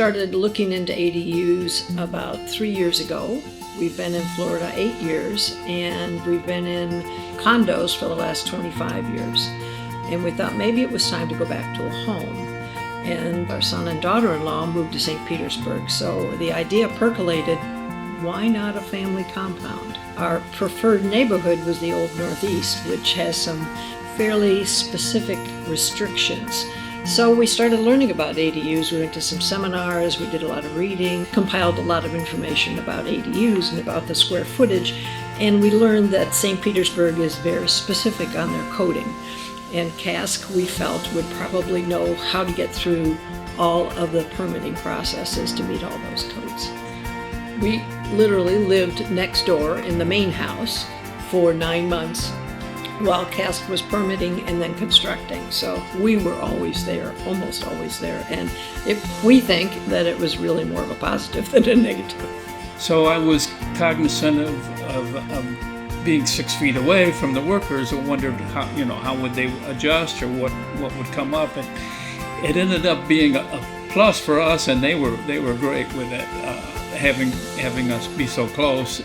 started looking into ADUs about 3 years ago. We've been in Florida 8 years, and we've been in condos for the last 25 years. And we thought maybe it was time to go back to a home. And our son and daughter-in-law moved to St. Petersburg, so the idea percolated, why not a family compound? Our preferred neighborhood was the Old Northeast, which has some fairly specific restrictions. So we started learning about ADUs. We went to some seminars, we did a lot of reading, compiled a lot of information about ADUs and about the square footage, and we learned that St. Petersburg is very specific on their coding. And CASK, we felt, would probably know how to get through all of the permitting processes to meet all those codes. We literally lived next door in the main house for 9 months while CASK was permitting and then constructing. So we were always there, almost always there. And we think that it was really more of a positive than a negative. So I was cognizant of being 6 feet away from the workers and wondered how would they adjust or what would come up. And it ended up being a plus for us, and they were great with it, having us be so close.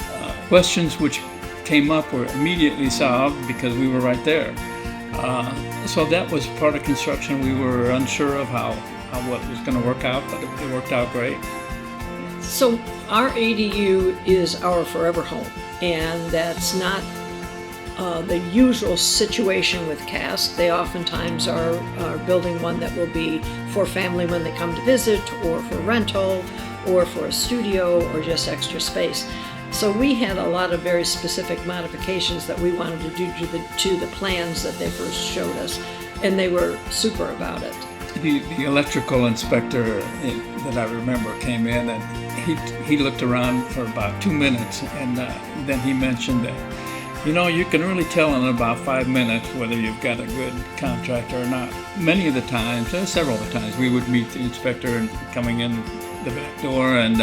Questions which came up were immediately solved because we were right there. So that was part of construction. We were unsure of how what was going to work out, but it worked out great. So our ADU is our forever home, and that's not the usual situation with CASK. They oftentimes are building one that will be for family when they come to visit, or for rental, or for a studio, or just extra space. So we had a lot of very specific modifications that we wanted to do to the plans that they first showed us, and they were super about it. The electrical inspector that I remember came in, and he looked around for about 2 minutes, and then he mentioned that, you can really tell in about 5 minutes whether you've got a good contractor or not. Many of the times, several of the times, we would meet the inspector and coming in the back door, and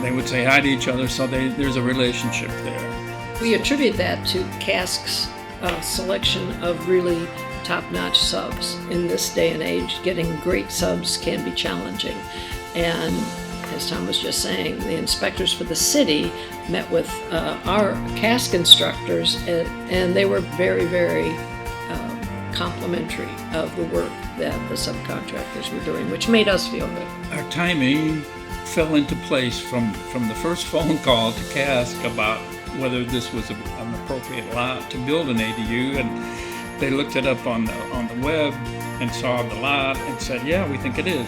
they would say hi to each other, so there's a relationship there. We attribute that to CASK's selection of really top-notch subs. In this day and age, getting great subs can be challenging. And as Tom was just saying, the inspectors for the city met with our CASK instructors, and they were very, very complimentary of the work that the subcontractors were doing, which made us feel good. Our timing fell into place from the first phone call to CASK about whether this was an appropriate lot to build an ADU, and they looked it up on the web and saw the lot and said, yeah, we think it is.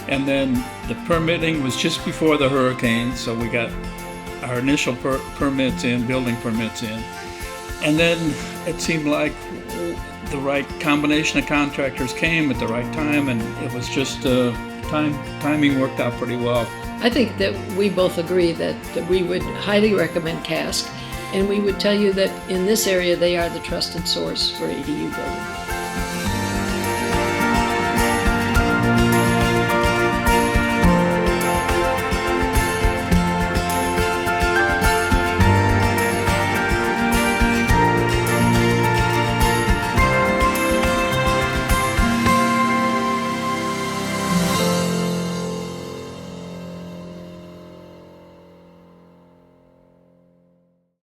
And then the permitting was just before the hurricane, so we got our initial permits in, building permits in, and then it seemed like the right combination of contractors came at the right time, and it was just timing worked out pretty well. I think that we both agree that we would highly recommend CASK, and we would tell you that in this area they are the trusted source for ADU building.